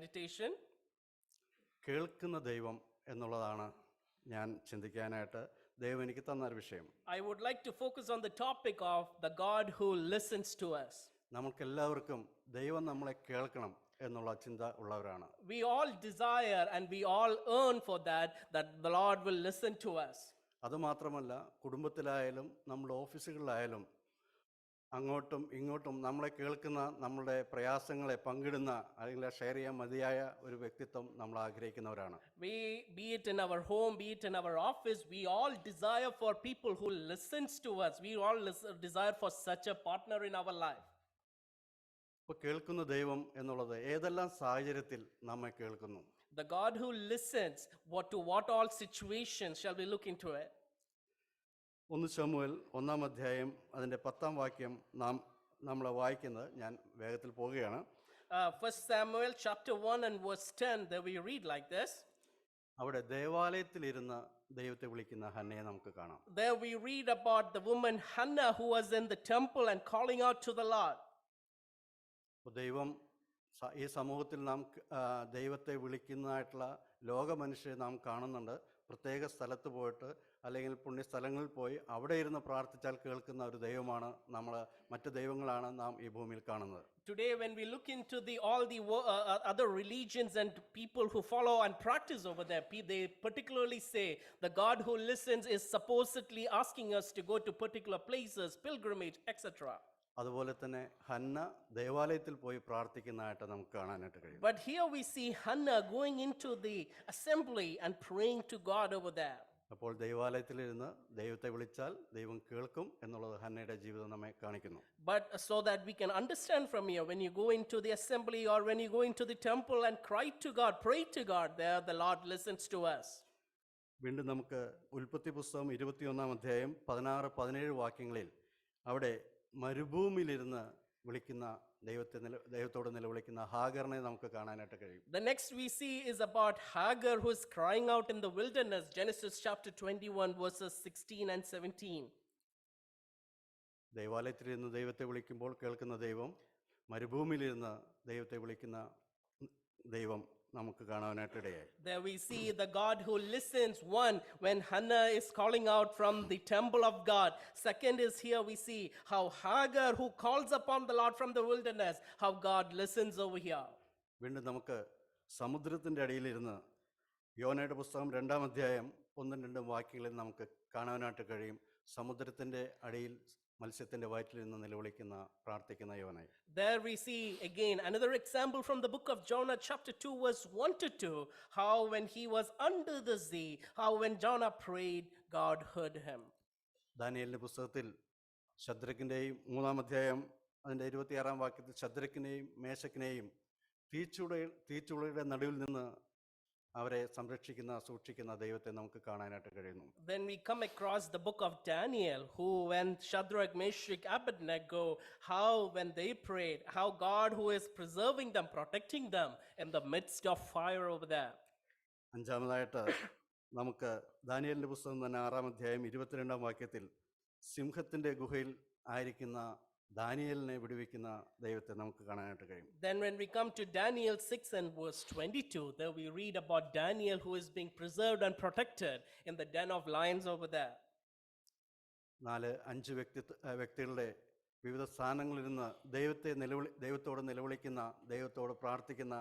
meditation. കേൾക്കുന്ന ദൈവം എന്നുള്ളതാണ് ഞാൻ ചിന്തിക്കാനായിട്ട് ദൈവം എനിക്ക് തന്ന ഒരു വിഷയം. I would like to focus on the topic of the God who listens to us. നമുക്കെല്ലാവർക്കും ദൈവം നമ്മളെ കേൾക്കണം എന്നുള്ള ചിന്ത ഉള്ളവരാണ്. We all desire and we all yearn for that the Lord will listen to us. അതുമാത്രമല്ല, കുടുംബത്തിലായാലും നമ്മുടെ ഓഫീസുകളിലായാലും അങ്ങോട്ടും ഇങ്ങോട്ടും നമ്മളെ കേൾക്കുന്ന, നമ്മളുടെ പ്രയാസങ്ങളെ പങ്കിടുന്ന അല്ലെങ്കിൽ ഷെയർ ചെയ്യാൻ മതിയായ ഒരു വ്യക്തിത്വം നമ്മൾ ആഗ്രഹിക്കുന്നവരാണ്. Be it in our home, be it in our office, we all desire for people who listens to us. We all desire for such a partner in our life. ഇപ്പോൾ കേൾക്കുന്ന ദൈവം എന്നുള്ളത് ഏതെല്ലാം സാഹചര്യത്തിൽ നമ്മെ കേൾക്കുന്നു? The God who listens, to what all situations shall we look into it? 1 ശമൂവേൽ 1-ാം അധ്യായം അതിൻ്റെ 10-ാം വാക്യം നമ്മൾ വായിക്കുന്നത്. ഞാൻ വേഗത്തിൽ പോവുകയാണ്. 1 Samuel chapter 1 and verse 10, there we read like this. അവിടെ ദേവാലയത്തിലിരുന്ന ദൈവത്തെ വിളിക്കുന്ന ഹന്നയെ നമുക്ക് കാണാം. There we read about the woman Hannah who was in the temple and calling out to the Lord. അപ്പോൾ ദൈവം ഈ സമൂഹത്തിൽ നാം ദൈവത്തെ വിളിക്കുന്നതായിട്ടുള്ള ലോകമനുഷ്യരെ നാം കാണുന്നുണ്ട്. പ്രത്യേക സ്ഥലത്ത് പോയിട്ട് അല്ലെങ്കിൽ പുണ്യസ്ഥലങ്ങളിൽ പോയി അവിടെ ഇരുന്ന് പ്രാർത്ഥിച്ചാൽ കേൾക്കുന്ന ഒരു ദൈവമാണ് നമ്മൾ, മറ്റ് ദൈവങ്ങളാണ് നാം ഈ ഭൂമിയിൽ കാണുന്നത്. Today when we look into all the other religions and people who follow and practice over there, they particularly say the God who listens is supposedly asking us to go to particular places, pilgrimage, etc. അതുപോലെ തന്നെ Hannah ദേവാലയത്തിൽ പോയി പ്രാർത്ഥിക്കുന്നതായിട്ട് നമുക്ക് കാണാനായിട്ട് കഴിയും. But here we see Hannah going into the assembly and praying to God over there. അപ്പോൾ ദേവാലയത്തിലിരുന്ന് ദൈവത്തെ വിളിച്ചാൽ ദൈവം കേൾക്കും എന്നുള്ളത് ഹന്നയുടെ ജീവിതം നമ്മെ കാണിക്കുന്നു. But so that we can understand from here, when you go into the assembly or when you go into the temple and cry to God, pray to God, there the Lord listens to us. വീണ്ടും നമുക്ക് ഉൽപ്പത്തി പുസ്തകം 21-ാം അധ്യായം 16-17 വാക്യങ്ങളിൽ അവിടെ മരുഭൂമിയിലിരുന്ന് വിളിക്കുന്ന ദൈവത്തോട് നിലവിളിക്കുന്ന ഹാഗറിനെ നമുക്ക് കാണാനായിട്ട് കഴിയും. The next we see is about Hagar who is crying out in the wilderness, Genesis chapter 21 verses 16 and 17. ദേവാലയത്തിലിരുന്ന് ദൈവത്തെ വിളിക്കുമ്പോൾ കേൾക്കുന്ന ദൈവം, മരുഭൂമിയിലിരുന്ന് ദൈവത്തെ വിളിക്കുന്ന ദൈവം നമുക്ക് കാണാനായിട്ടിടയായി. There we see the God who listens, one when Hannah is calling out from the temple of God. Second is here we see how Hagar who calls upon the Lord from the wilderness, how God listens over here. വീണ്ടും നമുക്ക് സമുദ്രത്തിന്റെ അടിയിലിരുന്ന് യോനയുടെ പുസ്തകം 2-ാം അധ്യായം 1-2 വാക്യങ്ങളിൽ നമുക്ക് കാണാനായിട്ട് കഴിയും. സമുദ്രത്തിന്റെ അടിയിൽ മത്സ്യത്തിന്റെ വയറ്റിൽ നിന്ന് നിലവിളിക്കുന്ന പ്രാർത്ഥിക്കുന്ന യോനെ. There we see again another example from the book of Jonah chapter 2 verse 1-2, how when he was under the sea, how when Jonah prayed, God heard him. ദാനിയേലിന്റെ പുസ്തകത്തിൽ ശദ്രക്കിന്റെയും 3-ാം അധ്യായം അതിന്റെ 26-ാം വാക്യത്തിൽ ശദ്രക്കിനെയും മേശക്കിനെയും തീച്ചുളയുടെ നടുവിൽ നിന്ന് അവരെ സൂക്ഷിക്കുന്ന ദൈവത്തെ നമുക്ക് കാണാനായിട്ട് കഴിയുന്നു. Then we come across the book of Daniel, who when Shadrach, Meshach, Abednego, how when they prayed, how God who is preserving them, protecting them in the midst of fire over there. അഞ്ചാമതായിട്ട് നമുക്ക് ദാനിയേലിന്റെ പുസ്തകം തന്നെ 6-ാം അധ്യായം 22-ാം വാക്യത്തിൽ സിംഹത്തിന്റെ ഗുഹയിൽ ആയിരിക്കുന്ന ദാനിയേലിനെ വിടുവിക്കുന്ന ദൈവത്തെ നമുക്ക് കാണാനായിട്ട് കഴിയും. Then when we come to Daniel 6 and verse 22, there we read about Daniel who is being preserved and protected in the den of lions over there. 4-5 വ്യക്തികളുടെ വിവിധ സ്ഥാനങ്ങളിലിരുന്ന് ദൈവത്തോട് നിലവിളിക്കുന്ന, ദൈവത്തോട് പ്രാർത്ഥിക്കുന്ന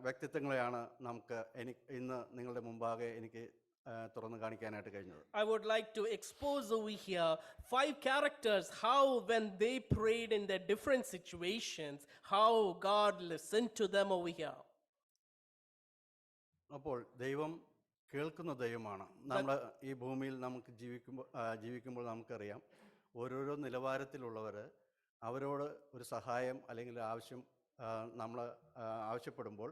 വ്യക്തിത്വങ്ങളെയാണ് നമുക്ക് ഇന്ന് നിങ്ങളുടെ മുമ്പാകെ എനിക്ക് തുറന്നു കാണിക്കാനായിട്ട് കഴിഞ്ഞത്. I would like to expose over here 5 characters, how when they prayed in their different situations, how God listened to them over here. അപ്പോൾ ദൈവം കേൾക്കുന്ന ദൈവമാണ്. നമ്മൾ ഈ ഭൂമിയിൽ നമുക്ക് ജീവിക്കുമ്പോൾ നമുക്കറിയാം, ഓരോരോ നിലവാരത്തിലുള്ളവർ അവരോട് ഒരു സഹായം അല്ലെങ്കിൽ ആവശ്യം നമ്മൾ ആവശ്യപ്പെടുമ്പോൾ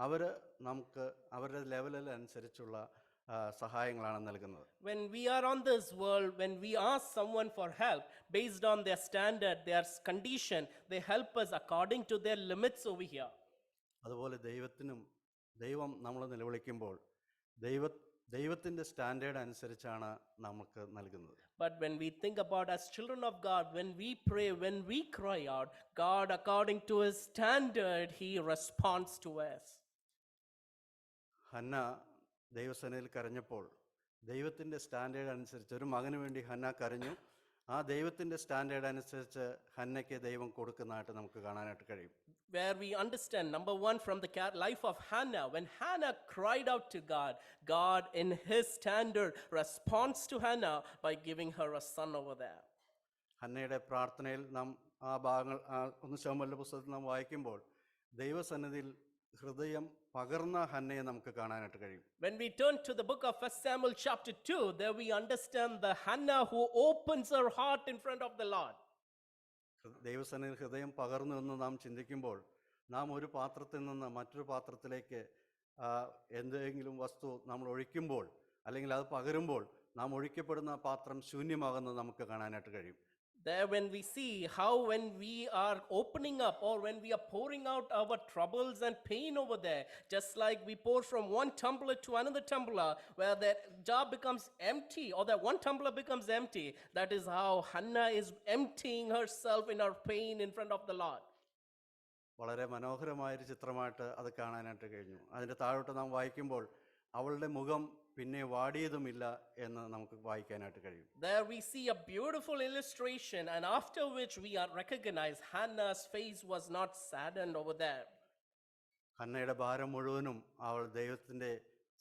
അവർ നമുക്ക് അവരുടെ ലെവലിനനുസരിച്ചുള്ള സഹായങ്ങളാണ് നൽകുന്നത്. When we are on this world, when we ask someone for help based on their standard, their condition, they help us according to their limits over here. അതുപോലെ ദൈവം നമ്മൾ നിലവിളിക്കുമ്പോൾ ദൈവത്തിൻ്റെ സ്റ്റാൻഡേർഡ് അനുസരിച്ചാണ് നമുക്ക് നൽകുന്നത്. But when we think about as children of God, when we pray, when we cry out, God, according to his standard, he responds to us. Hannah ദൈവസേനയിൽ കരഞ്ഞപ്പോൾ ദൈവത്തിൻ്റെ സ്റ്റാൻഡേർഡ് അനുസരിച്ച് ഒരു മകന് വേണ്ടി ഹന്ന കരഞ്ഞു. ആ ദൈവത്തിൻ്റെ സ്റ്റാൻഡേർഡ് അനുസരിച്ച് ഹന്നയ്ക്ക് ദൈവം കൊടുക്കുന്നതായിട്ട് നമുക്ക് കാണാനായിട്ട് കഴിയും. Where we understand, number one, from the life of Hannah, when Hannah cried out to God, God in his standard responds to Hannah by giving her a son over there. ഹന്നയുടെ പ്രാർത്ഥനയിൽ നാം ആ ഭാഗങ്ങൾ 1 ശമൂവേലിന്റെ പുസ്തകത്തിൽ നാം വായിക്കുമ്പോൾ ദൈവസന്നിധിയിൽ ഹൃദയം പകർന്ന ഹന്നയെ നമുക്ക് കാണാനായിട്ട് കഴിയും. When we turn to the book of 1 Samuel chapter 2, there we understand the Hannah who opens her heart in front of the Lord. ദൈവസന്നിധിയിൽ ഹൃദയം പകർന്നു എന്ന് നാം ചിന്തിക്കുമ്പോൾ നാം ഒരു പാത്രത്തിൽ നിന്ന് മറ്റൊരു പാത്രത്തിലേക്ക് എന്തെങ്കിലും വസ്തു നമ്മൾ ഒഴിക്കുമ്പോൾ അല്ലെങ്കിൽ അത് പകരുമ്പോൾ നാം ഒഴിക്കപ്പെടുന്ന പാത്രം ശൂന്യമാകുന്നത് നമുക്ക് കാണാനായിട്ട് കഴിയും. There when we see how when we are opening up or when we are pouring out our troubles and pain over there, just like we pour from one tumbler to another tumbler, where that jar becomes empty or that one tumbler becomes empty, that is how Hannah is emptying herself in her pain in front of the Lord. വളരെ മനോഹരമായൊരു ചിത്രമായിട്ട് അത് കാണാനായിട്ട് കഴിഞ്ഞു. അതിൻ്റെ താഴോട്ട് നാം വായിക്കുമ്പോൾ അവളുടെ മുഖം പിന്നെ വാടിയതുമില്ല എന്ന് നമുക്ക് വായിക്കാനായിട്ട് കഴിയും. There we see a beautiful illustration, and after which we are recognized Hannah's face was not saddened over there. ഹന്നയുടെ ഭാരം മുഴുവനും അവൾ ദൈവത്തിൻ്റെ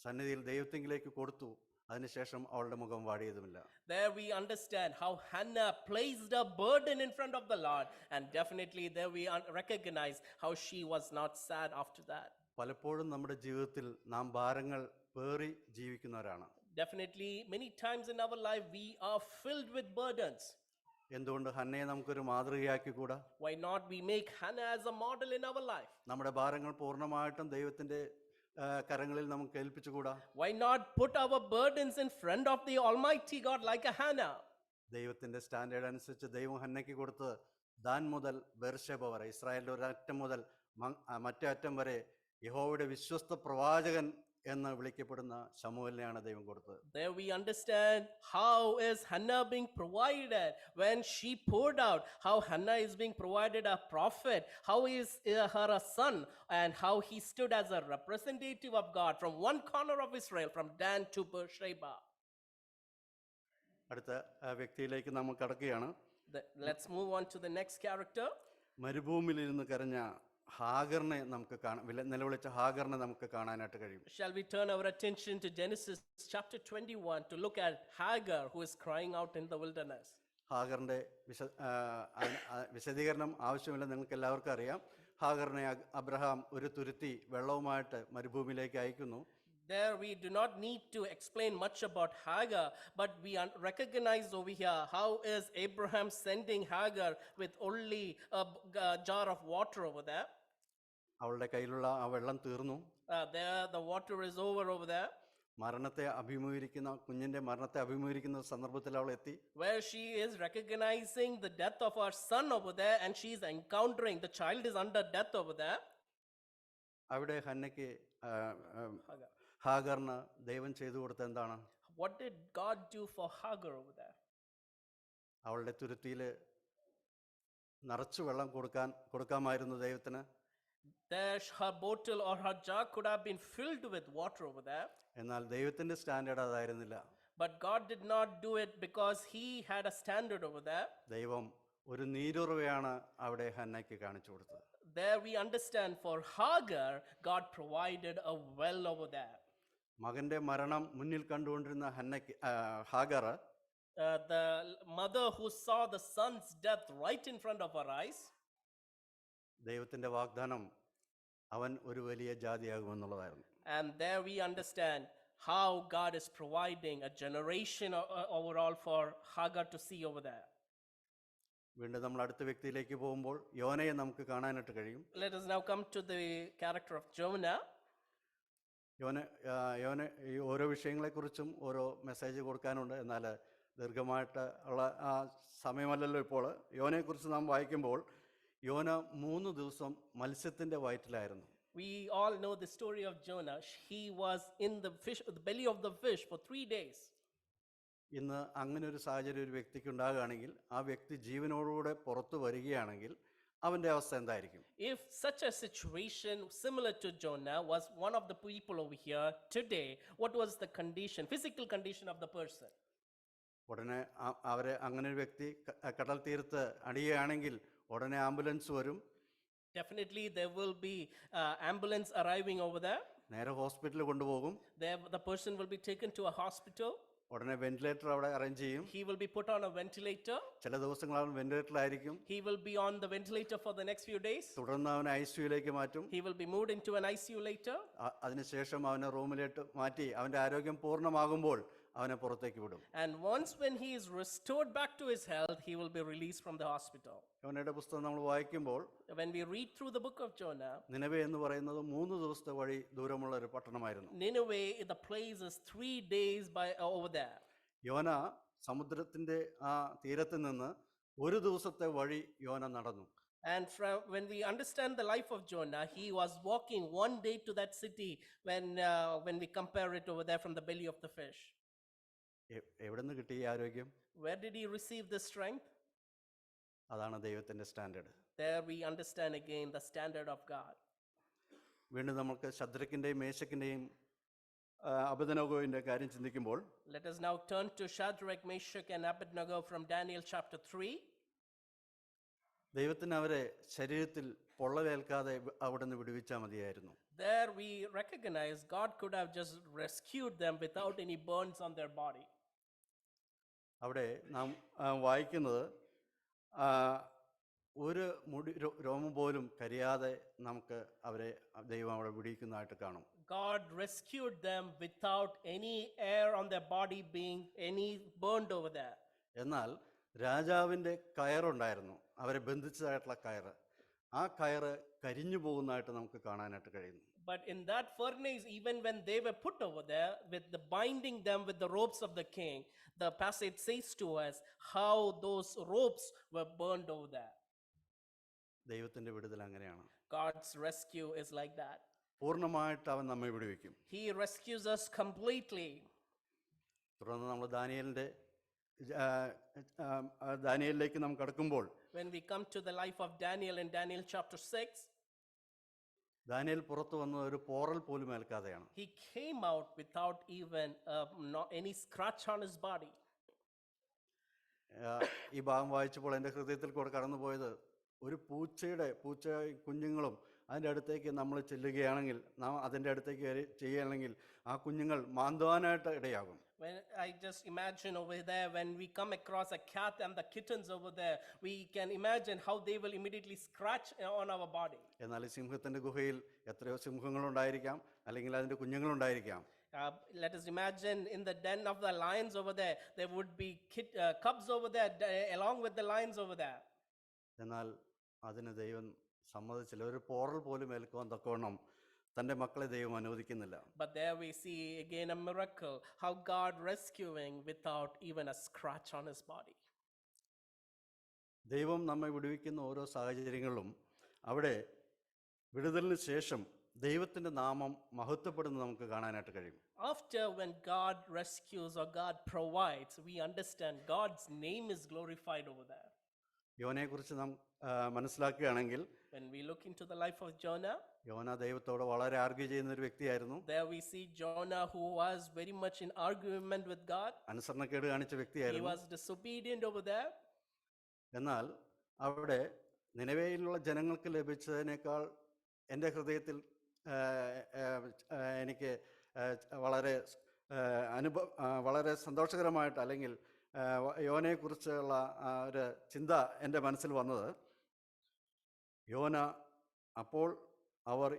സന്നിധിയിൽ ദൈവത്തിങ്കിലേക്ക് കൊടുത്തു. അതിനുശേഷം അവളുടെ മുഖം വാടിയതുമില്ല. There we understand how Hannah placed a burden in front of the Lord, and definitely there we recognize how she was not sad after that. പലപ്പോഴും നമ്മുടെ ജീവിതത്തിൽ നാം ഭാരങ്ങൾ പേറി ജീവിക്കുന്നവരാണ്. Definitely many times in our life we are filled with burdens. എന്തുകൊണ്ട് ഹന്നയെ നമുക്കൊരു മാതൃകയാക്കി കൂടാ? Why not we make Hannah as a model in our life? നമ്മുടെ ഭാരങ്ങൾ പൂർണ്ണമായിട്ടും ദൈവത്തിൻ്റെ കരങ്ങളിൽ നമുക്ക് ഏൽപ്പിച്ചുകൂടാ? Why not put our burdens in front of the Almighty God like a Hannah? ദൈവത്തിൻ്റെ സ്റ്റാൻഡേർഡ് അനുസരിച്ച് ദൈവം ഹന്നയ്ക്ക് കൊടുത്ത് ദാൻ മുതൽ ബെർശേബ വരെ, ഇസ്രായേലിൻ്റെ ഒരറ്റം മുതൽ മറ്റേ അറ്റം വരെ യഹോവയുടെ വിശ്വസ്ത പ്രവാചകൻ എന്ന് വിളിക്കപ്പെടുന്ന ശമൂവേലിനെയാണ് ദൈവം കൊടുത്തത്. There we understand how is Hannah being provided when she poured out, how Hannah is being provided a prophet, how is her a son, and how he stood as a representative of God from one corner of Israel, from Dan to Beersheba. അടുത്ത വ്യക്തിയിലേക്ക് നമ്മൾ കടക്കുകയാണ്. Let's move on to the next character. മരുഭൂമിയിലിരുന്ന് കരഞ്ഞ ഹാഗറിനെ നമുക്ക് നിലവിളിച്ച ഹാഗറിനെ നമുക്ക് കാണാനായിട്ട് കഴിയും. Shall we turn our attention to Genesis chapter 21 to look at Hagar who is crying out in the wilderness? ഹാഗറിന്റെ വിശദീകരണം ആവശ്യമില്ല, നിങ്ങൾക്ക് എല്ലാവർക്കും അറിയാം. ഹാഗറിനെ അബ്രഹാം ഒരു തുരുത്തി വെള്ളവുമായിട്ട് മരുഭൂമിയിലേക്ക് അയക്കുന്നു. There we do not need to explain much about Hagar, but we recognize over here how is Abraham sending Hagar with only a jar of water over there. അവളുടെ കയ്യിലുള്ള ആ വെള്ളം തീർന്നു. There the water is over there. മരണത്തെ അഭിമുഖീകരിക്കുന്ന കുഞ്ഞിന്റെ മരണത്തെ അഭിമുഖീകരിക്കുന്ന സന്ദർഭത്തിൽ അവൾ എത്തി. Where she is recognizing the death of her son over there, and she is encountering the child is under death over there. അവിടെ ഹന്നയ്ക്ക് ഹാഗറിന് ദൈവം ചെയ്തു കൊടുത്ത എന്താണ്? What did God do for Hagar over there? അവളുടെ തുരുത്തിയിൽ നിറച്ചു വെള്ളം കൊടുക്കാമായിരുന്നു ദൈവത്തിന്. There her bottle or her jar could have been filled with water over there. എന്നാൽ ദൈവത്തിന്റെ standard അതായിരുന്നില്ല. But God did not do it because he had a standard over there. ദൈവം ഒരു നീരുറവയാണ് അവിടെ ഹന്നയ്ക്ക് കാണിച്ചു കൊടുത്തത്. There we understand for Hagar, God provided a well over there. മകന്റെ മരണം മുന്നിൽ കണ്ടുകൊണ്ടിരുന്ന Hagar, the mother who saw the son's death right in front of her eyes, ദൈവത്തിന്റെ വാഗ്ദാനം അവൻ ഒരു വലിയ ജാതിയാകുമെന്നുള്ളതായിരുന്നു. and there we understand how God is providing a generation overall for Hagar to see over there. വീണ്ടും നമ്മൾ അടുത്ത വ്യക്തിയിലേക്ക് പോകുമ്പോൾ യോനയെ നമുക്ക് കാണാനായിട്ട് കഴിയും. Let us now come to the character of Jonah. യോന ഈ ഓരോ വിഷയങ്ങളെക്കുറിച്ചും ഓരോ മെസ്സേജ് കൊടുക്കാനുണ്ട്. എന്നാൽ ദീർഘമായിട്ട് ഉള്ള ആ സമയമല്ലല്ലോ ഇപ്പോൾ. യോനയെക്കുറിച്ച് നാം വായിക്കുമ്പോൾ യോന 3 ദിവസം മത്സ്യത്തിൻ്റെ വയറ്റിലായിരുന്നു. We all know the story of Jonah. He was in the belly of the fish for 3 days. ഇന്ന് അങ്ങനെ ഒരു സാഹചര്യം ഒരു വ്യക്തിക്ക് ഉണ്ടാകുകയാണെങ്കിൽ ആ വ്യക്തി ജീവനോടുകൂടെ പുറത്തു വരികയാണെങ്കിൽ അവൻ്റെ അവസ്ഥ എന്തായിരിക്കും? If such a situation similar to Jonah was one of the people over here today, what was the condition, physical condition of the person? ഉടനെ അവരെ അങ്ങനെ ഒരു വ്യക്തി കടൽ തീരത്ത് അടിയുകയാണെങ്കിൽ ഉടനെ ആംബുലൻസ് വരും. Definitely there will be ambulance arriving over there. നേരെ ഹോസ്പിറ്റലിൽ കൊണ്ടുപോകും. There the person will be taken to a hospital. ഉടനെ വെന്റിലേറ്റർ അവിടെ അറേഞ്ച് ചെയ്യും. He will be put on a ventilator. ചില ദിവസങ്ങൾ അവൻ വെന്റിലേറ്ററിലായിരിക്കും. He will be on the ventilator for the next few days. തുടർന്ന് അവനെ ICUയിലേക്ക് മാറ്റും. He will be moved into an ICU later. അതിനുശേഷം അവനെ റൂമിലേക്ക് മാറ്റി അവൻ്റെ ആരോഗ്യം പൂർണ്ണമാകുമ്പോൾ അവനെ പുറത്തേക്ക് വിടും. And once when he is restored back to his health, he will be released from the hospital. യോനയുടെ പുസ്തകം നമ്മൾ വായിക്കുമ്പോൾ When we read through the book of Jonah, നിനവേ എന്ന് പറയുന്നത് 3 ദിവസത്തെ വഴി ദൂരമുള്ള ഒരു പട്ടണമായിരുന്നു. Nineveh, the place is 3 days by over there. യോന സമുദ്രത്തിന്റെ ആ തീരത്ത് നിന്ന് 1 ദിവസത്തെ വഴി യോന നടന്നു. And when we understand the life of Jonah, he was walking 1 day to that city when we compare it over there from the belly of the fish. എവിടെ നിന്ന് കിട്ടി ഈ ആരോഗ്യം? Where did he receive this strength? അതാണ് ദൈവത്തിന്റെ standard. There we understand again the standard of God. വീണ്ടും നമുക്ക് ശദ്രക്കിന്റെയും മേശക്കിന്റെയും അബേദ്നെഗോവിന്റെ കാര്യം ചിന്തിക്കുമ്പോൾ Let us now turn to Shadrach, Meshach and Abednego from Daniel chapter 3. ദൈവത്തിന് അവരെ ശരീരത്തിൽ പൊള്ളലേൽക്കാതെ അവിടെ നിന്ന് വിടുവിച്ചാൽ മതിയായിരുന്നു. There we recognize God could have just rescued them without any burns on their body. അവിടെ നാം വായിക്കുന്നത് ഒരു മുടി രോമം പോലും കരിയാതെ നമുക്ക് അവരെ ദൈവം അവിടെ വിടിയിക്കുന്നതായിട്ട് കാണും. God rescued them without any hair on their body being any burned over there. എന്നാൽ രാജാവിൻ്റെ കയറുണ്ടായിരുന്നു, അവരെ ബന്ധിച്ചതായിട്ടുള്ള കയറ്. ആ കയറ് കരിഞ്ഞു പോകുന്നതായിട്ട് നമുക്ക് കാണാനായിട്ട് കഴിയുന്നു. But in that furnace, even when they were put over there with the binding them with the ropes of the king, the passage says to us how those ropes were burned over there. ദൈവത്തിന്റെ വിടുതൽ അങ്ങനെയാണ്. God's rescue is like that. പൂർണ്ണമായിട്ട് അവൻ നമ്മെ വിടുവിക്കും. He rescues us completely. തുടർന്ന് നമ്മൾ ദാനിയേലിലേക്ക് നാം കടക്കുമ്പോൾ When we come to the life of Daniel in Daniel chapter 6, Daniel പുറത്തു വന്നത് ഒരു പോറൽ പോലും ഏൽക്കാതെയാണ്. he came out without even any scratch on his body. ഈ ഭാഗം വായിച്ചപ്പോൾ എൻ്റെ ഹൃദയത്തിൽ കൂടെ കടന്നുപോയത് ഒരു പൂച്ച കുഞ്ഞുങ്ങളും അതിൻ്റെ അടുത്തേക്ക് നമ്മൾ ചെല്ലുകയാണെങ്കിൽ, നാം അതിൻ്റെ അടുത്തേക്ക് ചെയ്യുകയാണെങ്കിൽ ആ കുഞ്ഞുങ്ങൾ മാന്തുവാനായിട്ട് ഇടയാകും. When I just imagine over there, when we come across a cat and the kittens over there, we can imagine how they will immediately scratch on our body. എന്നാൽ സിംഹത്തിന്റെ ഗുഹയിൽ എത്രയോ സിംഹങ്ങളുണ്ടായിരിക്കാം, അല്ലെങ്കിൽ അതിൻ്റെ കുഞ്ഞുങ്ങളുണ്ടായിരിക്കാം. Let us imagine in the den of the lions over there would be cubs over there along with the lions over there. എന്നാൽ അതിന് ദൈവം സമ്മതിച്ചില്ല. ഒരു പോറൽ പോലും ഏൽക്കുവാൻ തക്കവണ്ണം തൻ്റെ മക്കളെ ദൈവം അനുവദിക്കുന്നില്ല. But there we see again a miracle, how God rescuing without even a scratch on his body. ദൈവം നമ്മെ വിടുവിക്കുന്ന ഓരോ സാഹചര്യങ്ങളിലും അവിടെ വിടുതലിന് ശേഷം ദൈവത്തിന്റെ നാമം മഹത്വപ്പെടുന്നത് നമുക്ക് കാണാനായിട്ട് കഴിയും. After when God rescues or God provides, we understand God's name is glorified over there. യോനയെക്കുറിച്ച് നാം മനസ്സിലാക്കുകയാണെങ്കിൽ, when we look into the life of Jonah, യോന ദൈവത്തോട് വളരെ ആർഗ്യൂ ചെയ്യുന്ന ഒരു വ്യക്തിയായിരുന്നു. there we see Jonah who was very much in argument with God. അനുസരണക്കേട് കാണിച്ച He വ്യക്തിയായിരുന്നു. was disobedient over there. എന്നാൽ അവിടെ നിനവേയിലുള്ള ജനങ്ങൾക്ക് ലഭിച്ചതിനേക്കാൾ എൻ്റെ ഹൃദയത്തിൽ എനിക്ക് വളരെ സന്തോഷകരമായിട്ട്, അല്ലെങ്കിൽ യോനയെക്കുറിച്ചുള്ള ഒരു ചിന്ത എൻ്റെ മനസ്സിൽ വന്നത്, യോന അപ്പോൾ അവർ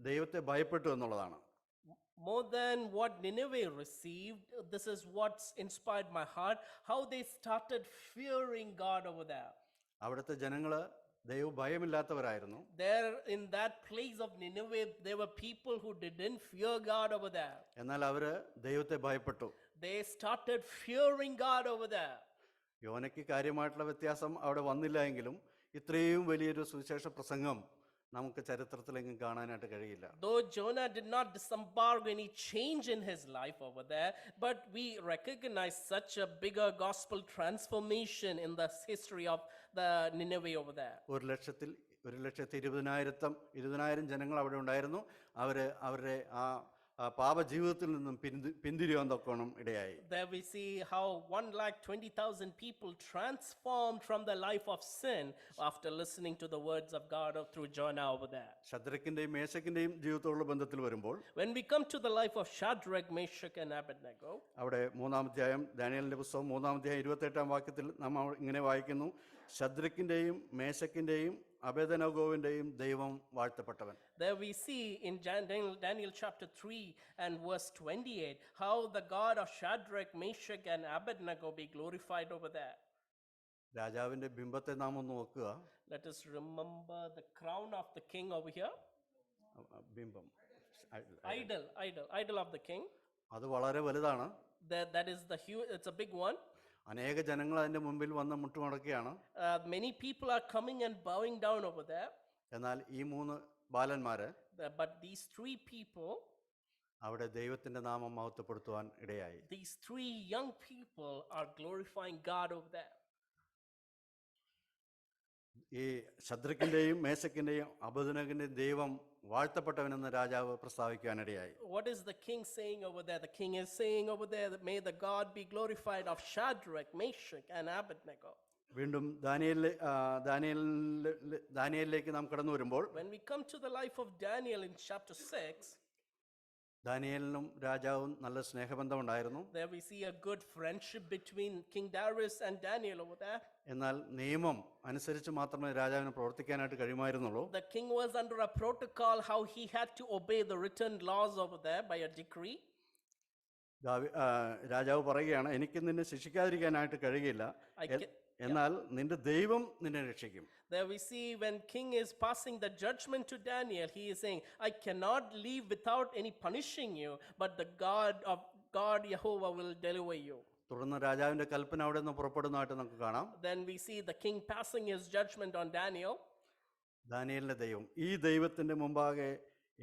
ദൈവത്തെ ഭയപ്പെട്ടു എന്നുള്ളതാണ്. More than what Nineveh received, this is what's inspired my heart, how they started fearing God over there. അവിടുത്തെ ജനങ്ങള് ദൈവഭയമില്ലാത്തവരായിരുന്നു. There in that place of Nineveh, there were people who didn't fear God over there. എന്നാൽ അവര് ദൈവത്തെ ഭയപ്പെട്ടു. They started fearing God over there. യോനയ്ക്ക് കാര്യമായിട്ടുള്ള വ്യത്യാസം അവിടെ വന്നില്ല എങ്കിലും ഇത്രയും വലിയൊരു സുവിശേഷ പ്രസംഗം നമുക്ക് ചരിത്രത്തിലെങ്ങും കാണാനായിട്ട് കഴിയില്ല. Though Jonah did not disembark any change in his life over there, but we recognize such a bigger gospel transformation in the history of the Nineveh over there. 1,20,000 ജനങ്ങൾ അവിടെ ഉണ്ടായിരുന്നു. അവരുടെ ആ പാപജീവിതത്തിൽ നിന്നും പിന്തിരിയാൻ തൊക്കണം ഇടയായി. There we see how 1,20,000 people transformed from the life of sin after listening to the words of God through Jonah over there. ശദ്രക്കിന്റെയും മേശക്കിന്റെയും ജീവിതത്തോടുള്ള ബന്ധത്തിൽ വരുമ്പോൾ When we come to the life of Shadrach, Meshach and Abednego, അവിടെ 3-ാം അധ്യായം ദാനിയേലിന്റെ പുസ്തകം 3-ാം അധ്യായം 28-ാം വാക്യത്തിൽ നാം ഇങ്ങനെ വായിക്കുന്നു, ശദ്രക്കിന്റെയും മേശക്കിന്റെയും അബേദനഗോവിന്റെയും ദൈവം വാഴ്ത്തപ്പെട്ടവൻ. there we see in Daniel chapter 3 and verse 28 how the God of Shadrach, Meshach and Abednego be glorified over there. രാജാവിന്റെ ബിംബത്തെ നാം ഒന്ന് നോക്കുക. Let us remember the crown of the king over here. ബിംബം, Idol of the king. അത് വളരെ വലുതാണ്. That is the huge, it's a big one. അനേക ജനങ്ങൾ അതിന്റെ മുമ്പിൽ വന്ന് മുട്ടുമടക്കുകയാണ്. Many people are coming and bowing down over there. എന്നാൽ ഈ 3 ബാലന്മാര് But these 3 people, അവിടെ ദൈവത്തിന്റെ നാമം മഹത്വപ്പെടുത്തുവാൻ ഇടയായി. these 3 young people are glorifying God over there. ഈ ശദ്രക്കിന്റെയും മേശക്കിന്റെയും അബേദ്നെഗോവിന്റെയും ദൈവം വാഴ്ത്തപ്പെട്ടവനെന്ന് രാജാവ് പ്രസ്താവിക്കാനിടയായി. What is the king saying over there? The king is saying over there that may the God be glorified of Shadrach, Meshach and Abednego. വീണ്ടും ദാനിയേലിലേക്ക് നാം കടന്നു വരുമ്പോൾ When we come to the life of Daniel in chapter 6, ദാനിയേലിനും രാജാവും നല്ല സ്നേഹബന്ധം ഉണ്ടായിരുന്നു. there we see a good friendship between King Darius and Daniel over there. എന്നാൽ നിയമം അനുസരിച്ച് മാത്രമേ രാജാവിന് പ്രവർത്തിക്കാനായിട്ട് കഴിയുമായിരുന്നുള്ളൂ. The king was under a protocol how he had to obey the written laws over there by a decree. രാജാവ് പറയുകയാണ്, എനിക്ക് നിന്നെ ശിക്ഷിക്കാതിരിക്കാനായിട്ട് കഴിയില്ല, എന്നാൽ നിന്റെ ദൈവം നിന്നെ രക്ഷിക്കും. There we see when king is passing the judgment to Daniel, he is saying, I cannot leave without any punishing you, but the God Jehovah will deliver you. തുടർന്ന് രാജാവിന്റെ കൽപ്പന അവിടെ നിന്ന് പുറപ്പെടുന്നതായിട്ട് നമുക്ക് കാണാം. Then we see the king passing his judgment on Daniel. ദാനിയേലിന്റെ ദൈവം, ഈ ദൈവത്തിന്റെ മുമ്പാകെ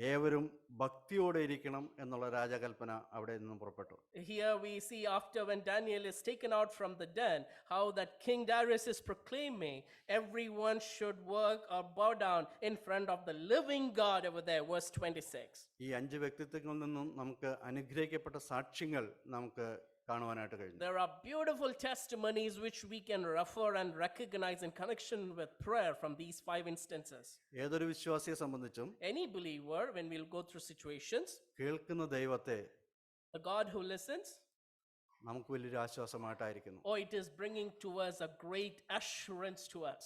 ഏവരും ഭക്തിയോടെ ഇരിക്കണം എന്നുള്ള രാജകൽപ്പന അവിടെ നിന്നും പുറപ്പെട്ടു. Here we see after when Daniel is taken out from the den, how that King Darius is proclaiming everyone should work or bow down in front of the living God over there, verse 26. ഈ 5 വ്യക്തിത്വങ്ങളിൽ നിന്നും നമുക്ക് അനുഗ്രഹിക്കപ്പെട്ട സാക്ഷ്യങ്ങൾ നമുക്ക് കാണുവാനായിട്ട് കഴിഞ്ഞു. There are beautiful testimonies which we can refer and recognize in connection with prayer from these 5 instances. ഏതൊരു വിശ്വാസിയെ സംബന്ധിച്ചും Any believer, when we'll go through situations, കേൾക്കുന്ന ദൈവത്തെ the God who listens, നമുക്ക് വലിയൊരു ആശ്വാസമായിട്ടായിരിക്കുന്നു. oh, it is bringing to us a great assurance to us.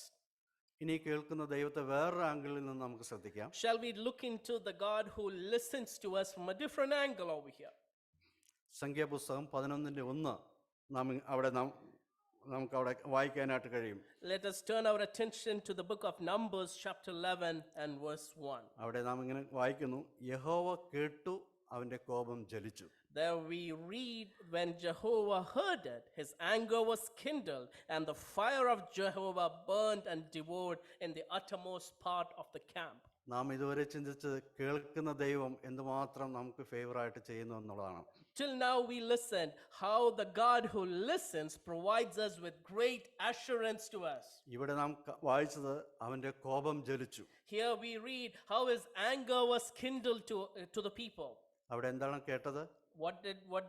ഇനി കേൾക്കുന്ന ദൈവത്തെ വേറൊരു ആംഗിളിൽ നിന്ന് നമുക്ക് ശ്രദ്ധിക്കാം. Shall we look into the God who listens to us from a different angle over here? സംഖ്യാപുസ്തകം 11:1 നമുക്ക് അവിടെ വായിക്കാനായിട്ട് കഴിയും. Let us turn our attention to the book of Numbers chapter 11 and verse 1. അവിടെ നാം ഇങ്ങനെ വായിക്കുന്നു, യഹോവ കേട്ടു, അവന്റെ കോപം ജ്വലിച്ചു. There we read, when Jehovah heard it, his anger was kindled, and the fire of Jehovah burned and devoured in the uttermost part of the camp. നാം ഇതുവരെ ചിന്തിച്ചത് കേൾക്കുന്ന ദൈവം എന്തുമാത്രം നമുക്ക് ഫേവറായിട്ട് ചെയ്യുന്നു എന്നുള്ളതാണ്. Till now we listened how the God who listens provides us with great assurance to us. ഇവിടെ നാം വായിച്ചത് അവന്റെ കോപം ജ്വലിച്ചു. Here we read how his anger was kindled to the people. അവിടെ എന്താണ് കേട്ടത്? What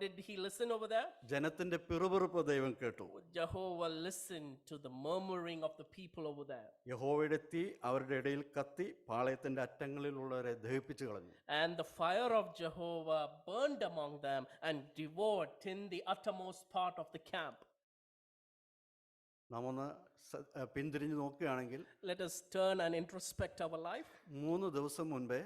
did he listen over there? ജനത്തിന്റെ പിറുപിറുപ്പ് ദൈവം കേട്ടു. Jehovah listened to the murmuring of the people over there. യഹോവയുടെ തീ അവരുടെ ഇടയിൽ കത്തി പാളയത്തിന്റെ അറ്റങ്ങളിലുള്ളവരെ ദഹിപ്പിച്ചു കളഞ്ഞു. And the fire of Jehovah burned among them and devoured in the uttermost part of the camp. നാം ഒന്ന് പിന്തിരിഞ്ഞു നോക്കുകയാണെങ്കിൽ, Let us turn and introspect our life. 3 ദിവസം മുൻപേ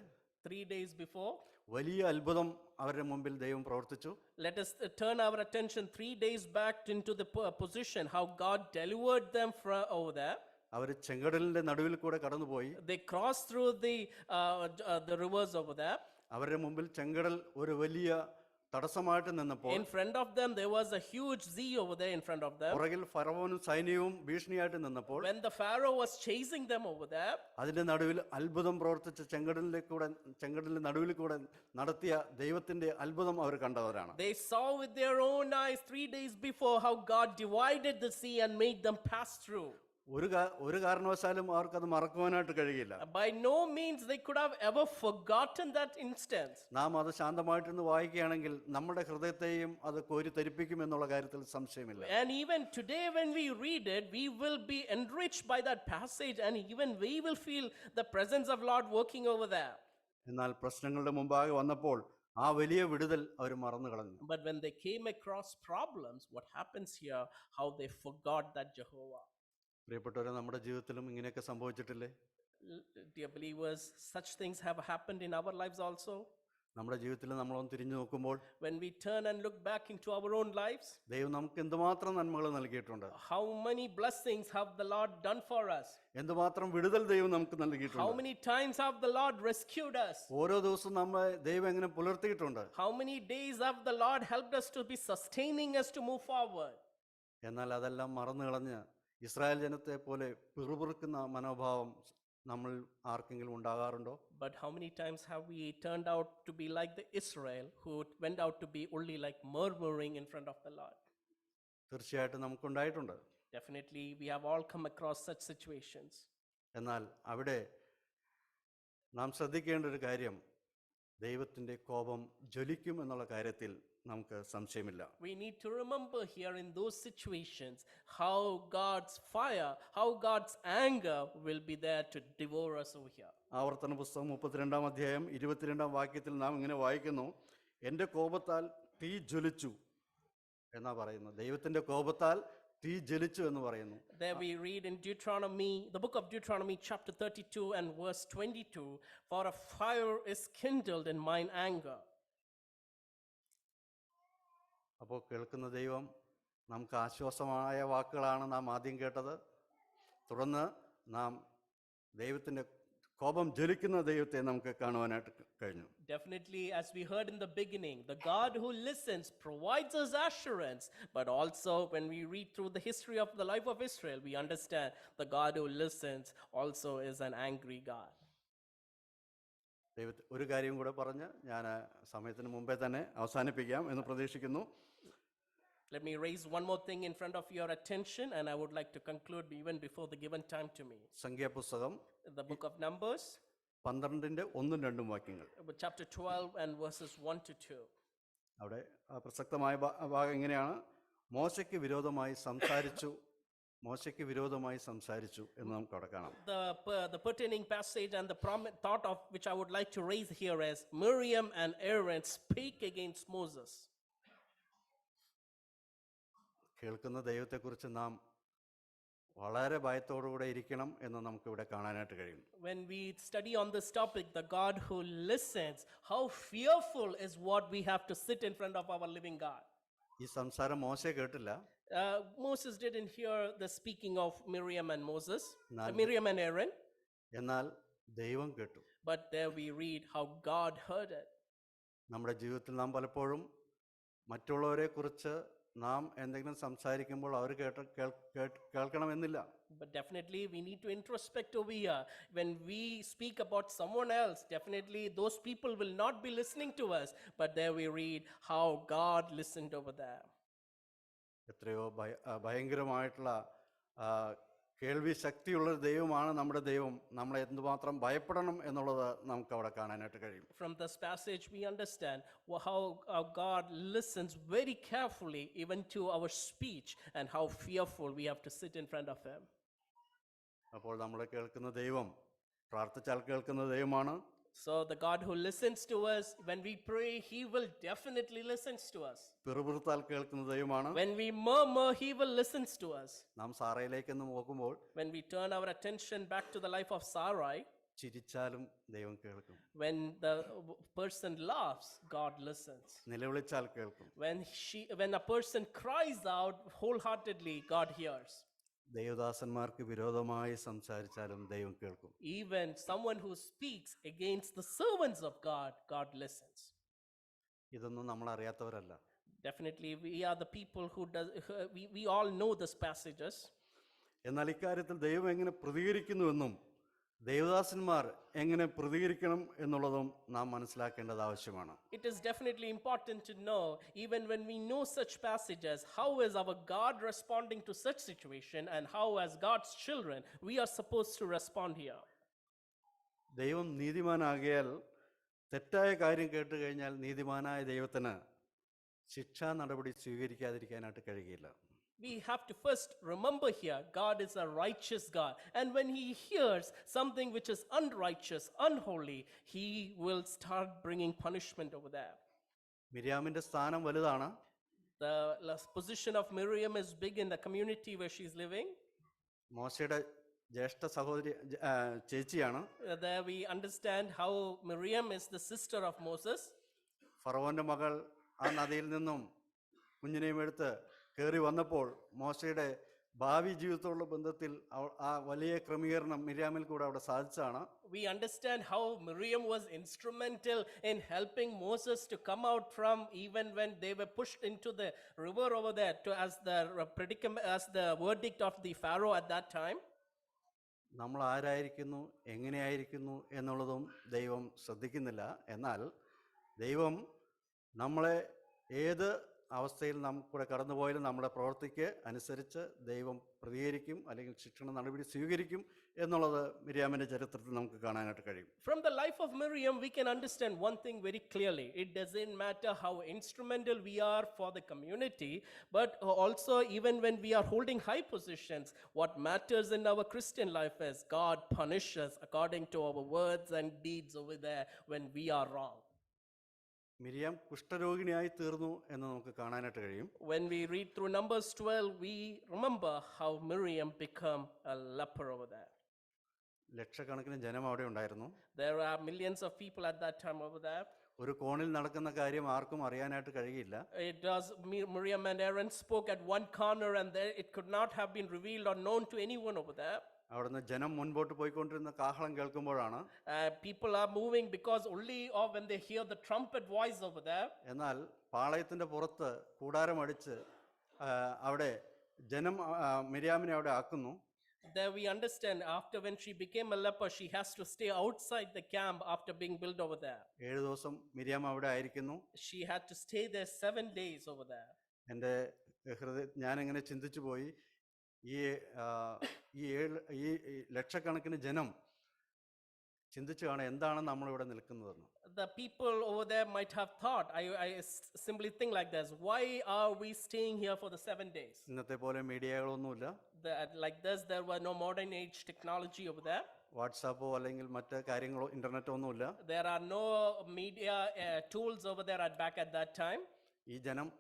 3 days before, വലിയ അത്ഭുതം അവരുടെ മുമ്പിൽ ദൈവം പ്രവർത്തിച്ചു. let us turn our attention 3 days back into the position how God delivered them from over there. അവർ ചെങ്കടലിന്റെ നടുവിൽ കൂടെ കടന്നുപോയി. They crossed through the rivers over there. അവരുടെ മുമ്പിൽ ചെങ്കടൽ ഒരു വലിയ തടസ്സമായിട്ട് നിന്നപ്പോൾ In front of them, there was a huge sea over there in front of them. പുറകിൽ ഫറവോനും സൈന്യവും ഭീഷണിയായിട്ട് നിന്നപ്പോൾ When the Pharaoh was chasing them over there, അതിന്റെ നടുവിൽ അത്ഭുതം പ്രവർത്തിച്ച് ചെങ്കടലിന്റെ നടുവിൽ കൂടെ നടത്തിയ ദൈവത്തിന്റെ അത്ഭുതം അവർ കണ്ടവരാണ്. they saw with their own eyes 3 days before how God divided the sea and made them pass through. ഒരു കാരണവശാലും അവർക്കത് മറക്കുവാനായിട്ട് കഴിയില്ല. By no means they could have ever forgotten that instance. നാം അത് ശാന്തമായിട്ടിരുന്ന് വായിക്കുകയാണെങ്കിൽ നമ്മുടെ ഹൃദയത്തെയും അത് കോരിത്തരിപ്പിക്കും എന്നുള്ള കാര്യത്തിൽ സംശയമില്ല. And even today when we read it, we will be enriched by that passage, and even we will feel the presence of Lord working over there. എന്നാൽ പ്രശ്നങ്ങളുടെ മുമ്പാകെ വന്നപ്പോൾ ആ വലിയ വിടുതൽ അവർ മറന്നു കളഞ്ഞു. But when they came across problems, what happens here, how they forgot that Jehovah. പ്രിയപ്പെട്ടവരെ, നമ്മുടെ ജീവിതത്തിലും ഇങ്ങനെയൊക്കെ സംഭവിച്ചിട്ടില്ലേ? Dear believers, such things have happened in our lives also. നമ്മുടെ ജീവിതത്തിൽ നമ്മളൊന്ന് തിരിഞ്ഞു നോക്കുമ്പോൾ When we turn and look back into our own lives, ദൈവം നമുക്ക് എന്തുമാത്രം നന്മകൾ നൽകിയിട്ടുണ്ട്, how many blessings have the Lord done for us, എന്തുമാത്രം വിടുതൽ ദൈവം നമുക്ക് how നൽകിയിട്ടുണ്ട്, many times have the Lord rescued us, ഓരോ ദിവസവും നമ്മളെ ദൈവം എങ്ങനെ പുലർത്തിയിട്ടുണ്ട്. how many days have the Lord helped us to be sustaining us to move forward. എന്നാൽ അതെല്ലാം മറന്നു കളഞ്ഞ് ഇസ്രായേൽ ജനത്തെ പോലെ പിറുപിറുക്കുന്ന മനോഭാവം നമ്മൾ ആർക്കെങ്കിലും ഉണ്ടാകാറുണ്ടോ? But how many times have we turned out to be like the Israel who went out to be only like murmuring in front of the Lord? തീർച്ചയായിട്ടും നമുക്കുണ്ടായിട്ടുണ്ട്. Definitely we have all come across such situations. എന്നാൽ അവിടെ നാം ശ്രദ്ധിക്കേണ്ട ഒരു കാര്യം, ദൈവത്തിൻ്റെ കോപം ജ്വലിക്കും എന്നുള്ള കാര്യത്തിൽ നമുക്ക് സംശയമില്ല. We need to remember here in those situations how God's fire, how God's anger will be there to devour us over here. ആവർത്തന പുസ്തകം 32-ാം അധ്യായം 22-ാം വാക്യത്തിൽ നാം ഇങ്ങനെ വായിക്കുന്നു, എൻ്റെ കോപത്താൽ തീ ജ്വലിച്ചു എന്നാ പറയുന്നത്. ദൈവത്തിൻ്റെ കോപത്താൽ തീ ജ്വലിച്ചു എന്ന് പറയുന്നു. There we read in Deuteronomy, the book of Deuteronomy chapter 32 and verse 22, for a fire is kindled in mine anger. അപ്പോൾ കേൾക്കുന്ന ദൈവം നമുക്ക് ആശ്വാസമായ വാക്കുകളാണ് നാം ആദ്യം കേട്ടത്. തുടർന്ന് നാം ദൈവത്തിൻ്റെ കോപം ജ്വലിക്കുന്ന ദൈവത്തെ നമുക്ക് കാണുവാനായിട്ട് കഴിഞ്ഞു. Definitely, as we heard in the beginning, the God who listens provides us assurance, but also when we read through the history of the life of Israel, we understand the God who listens also is an angry God. ഒരു കാര്യം കൂടെ പറഞ്ഞ് ഞാൻ സമയത്തിന് മുമ്പേ തന്നെ അവസാനിപ്പിക്കാം എന്ന് പ്രതീക്ഷിക്കുന്നു. Let me raise one more thing in front of your attention, and I would like to conclude even before the given time to me. സംഖ്യാപുസ്തകം The book of Numbers, 12-ന്റെ 1-2 വാക്യങ്ങൾ. chapter 12 and verses 1 to 2. അവിടെ പ്രസക്തമായ ഭാഗം ഇങ്ങനെയാണ്, മോശയ്ക്ക് വിരോധമായി സംസാരിച്ചു എന്ന് നമുക്ക് അവിടെ കാണാം. The pertaining passage and the thought of which I would like to raise here is Miriam and Aaron speak against Moses. കേൾക്കുന്ന ദൈവത്തെക്കുറിച്ച് നാം വളരെ ഭയത്തോടുകൂടെ ഇരിക്കണം എന്ന് നമുക്ക് ഇവിടെ കാണാനായിട്ട് കഴിയും. When we study on this topic, the God who listens, how fearful is what we have to sit in front of our living God. ഈ സംസാരം മോശെ കേട്ടില്ല. Moses didn't hear the speaking of Miriam and Aaron. എന്നാൽ ദൈവം കേട്ടു. But there we read how God heard it. നമ്മുടെ ജീവിതത്തിൽ നാം പലപ്പോഴും മറ്റുള്ളവരെ കുറിച്ച് നാം എന്തെങ്കിലും സംസാരിക്കുമ്പോൾ അവർ കേൾക്കണമെന്നില്ല. But definitely we need to introspect over here. When we speak about someone else, definitely those people will not be listening to us. But there we read how God listened over there. എത്രയോ ഭയങ്കരമായിട്ടുള്ള കേൾവി ശക്തിയുള്ള ദൈവമാണ് നമ്മുടെ ദൈവം. നമ്മളെ എന്തുമാത്രം ഭയപ്പെടണം എന്നുള്ളത് നമുക്ക് അവിടെ കാണാനായിട്ട് കഴിയും. From this passage we understand how God listens very carefully even to our speech, and how fearful we have to sit in front of him. അപ്പോൾ നമ്മളെ കേൾക്കുന്ന ദൈവം പ്രാർത്ഥിച്ചാൽ കേൾക്കുന്ന ദൈവമാണ്. So the God who listens to us, when we pray, he will definitely listens to us. പിറുപിറുത്താൽ കേൾക്കുന്ന ദൈവമാണ്. When we murmur, he will listens to us. നാം സാറയിലേക്ക് നോക്കുമ്പോൾ, when we turn our attention back to the life of Sarai, ചിരിച്ചാലും ദൈവം കേൾക്കും. when the person laughs, God listens. നിലവിളിച്ചാൽ കേൾക്കും. when a person cries out wholeheartedly, God hears. ദൈവദാസന്മാർക്ക് വിരോധമായി സംസാരിച്ചാലും ദൈവം കേൾക്കും. Even someone who speaks against the servants of God, God listens. ഇതൊന്നും നമ്മൾ അറിയാത്തവരല്ല. Definitely, we are the people we all know these passages. എന്നാൽ ഇക്കാര്യത്തിൽ ദൈവം എങ്ങനെ പ്രതികരിക്കുന്നുവെന്നും ദേവദാസന്മാർ എങ്ങനെ പ്രതികരിക്കണം എന്നുള്ളതും നാം മനസ്സിലാക്കേണ്ടത് ആവശ്യമാണ്. It is definitely important to know, even when we know such passages, how is our God responding to such situation, and how as God's children we are supposed to respond here. ദൈവം നീതിമാനാകിയാൽ തെറ്റായ കാര്യം കേട്ട് കഴിഞ്ഞാൽ നീതിമാനായ ദൈവത്തിന് ശിക്ഷാ നടപടി സ്വീകരിക്കാതിരിക്കാനായിട്ട് കഴിയില്ല. We have to first remember here, God is a righteous God. And when he hears something which is unrighteous, unholy, he will start bringing punishment over there. മിര്യാമിൻ്റെ സ്ഥാനം വലുതാണ്. The position of Miriam is big in the community where she is living. മോശയുടെ ജ്യേഷ്ഠ സഹോദരി ചേച്ചിയാണ്. There we understand how Miriam is the sister of Moses. ഫറവോന്റെ മകൾ ആ നദിയിൽ നിന്നും കുഞ്ഞിനെയും എടുത്ത് കയറി വന്നപ്പോൾ മോശയുടെ ഭാവി ജീവിതത്തോടുള്ള ബന്ധത്തിൽ ആ വലിയ ക്രമീകരണം മിര്യാമിൽ കൂടെ അവിടെ സാധിച്ചാണ്. We understand how Miriam was instrumental in helping Moses to come out from, even when they were pushed into the river over there, to as the verdict of the Pharaoh at that time. നമ്മൾ ആരായിരിക്കുന്നു, എങ്ങനെയായിരിക്കുന്നു എന്നുള്ളതും ദൈവം ശ്രദ്ധിക്കുന്നില്ല. എന്നാൽ ദൈവം നമ്മളെ ഏത് അവസ്ഥയിൽ നാം കൂടെ കടന്നുപോയാലും നമ്മുടെ പ്രവൃത്തിക്ക് അനുസരിച്ച് ദൈവം പ്രതികരിക്കും, അല്ലെങ്കിൽ ശിക്ഷണ നടപടി സ്വീകരിക്കും എന്നുള്ളത് മിര്യാമിൻ്റെ ചരിത്രത്തിൽ നമുക്ക് കാണാനായിട്ട് കഴിയും. From the life of Miriam, we can understand one thing very clearly. It doesn't matter how instrumental we are for the community, but also even when we are holding high positions, what matters in our Christian life is God punishes according to our words and deeds over there when we are wrong. Miriam കുഷ്ഠരോഗിണിയായി തീർന്നു എന്ന് നമുക്ക് കാണാനായിട്ട് കഴിയും. When we read through Numbers 12, we remember how Miriam became a leper over there. ലക്ഷക്കണക്കിന് ജനം അവിടെ ഉണ്ടായിരുന്നു. There are millions of people at that time over there. ഒരു കോണിൽ നടക്കുന്ന കാര്യം ആർക്കും അറിയാനായിട്ട് കഴിയില്ല. Miriam and Aaron spoke at one corner, and there it could not have been revealed or known to anyone over there. അവിടുന്ന് ജനം മുൻപോട്ട് പോയിക്കൊണ്ടിരുന്ന കാഹളം കേൾക്കുമ്പോഴാണ്. People are moving because only when they hear the trumpet voice over there. എന്നാൽ പാളയത്തിന്റെ പുറത്ത് കൂടാരമടിച്ച് അവിടെ ജനം മിര്യാമിനെ അവിടെ ആക്കുന്നു. There we understand, after when she became a leper, she has to stay outside the camp after being built over there. 7 ദിവസം മിര്യാം അവിടെ ആയിരിക്കുന്നു. She had to stay there 7 days over there. എൻ്റെ ഞാനിങ്ങനെ ചിന്തിച്ചു പോയി, ഈ ലക്ഷക്കണക്കിന് ജനം ചിന്തിച്ചു കാണാൻ എന്താണ് നമ്മളിവിടെ നിൽക്കുന്നതെന്ന്. The people over there might have thought, I simply think like this, why are we staying here for the 7 days? ഇന്നത്തെ പോലെ മീഡിയകളൊന്നുമില്ല. Like this, there were no modern age technology over there. വാട്സാപ്പോ അല്ലെങ്കിൽ മറ്റ് കാര്യങ്ങളോ ഇന്റർനെറ്റോ ഒന്നുമില്ല. There are no media tools over there back at that time. ഈ ജനം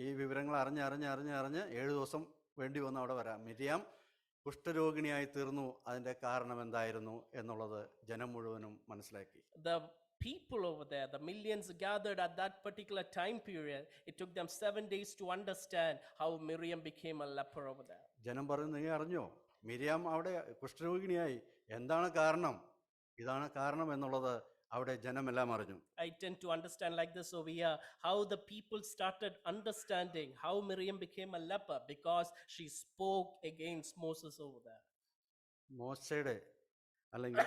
ഈ വിവരങ്ങൾ അറിഞ്ഞ് 7 ദിവസം വേണ്ടി വന്ന് അവിടെ വരാം. മിര്യാം കുഷ്ഠരോഗിണിയായി തീർന്നു. അതിന്റെ കാരണം എന്തായിരുന്നു എന്നുള്ളത് ജനം മുഴുവനും മനസ്സിലാക്കി. The people over there, the millions gathered at that particular time period, it took them 7 days to understand how Miriam became a leper over there. ജനം പറഞ്ഞു, നീ അറിഞ്ഞോ മിര്യാം അവിടെ കുഷ്ഠരോഗിണിയായി, എന്താണ് കാരണം, ഇതാണ് കാരണം എന്നുള്ളത് അവിടെ ജനമെല്ലാം അറിഞ്ഞു. I tend to understand like this over here, how the people started understanding how Miriam became a leper, because she spoke against Moses over there. മോശയുടെ അല്ലെങ്കിൽ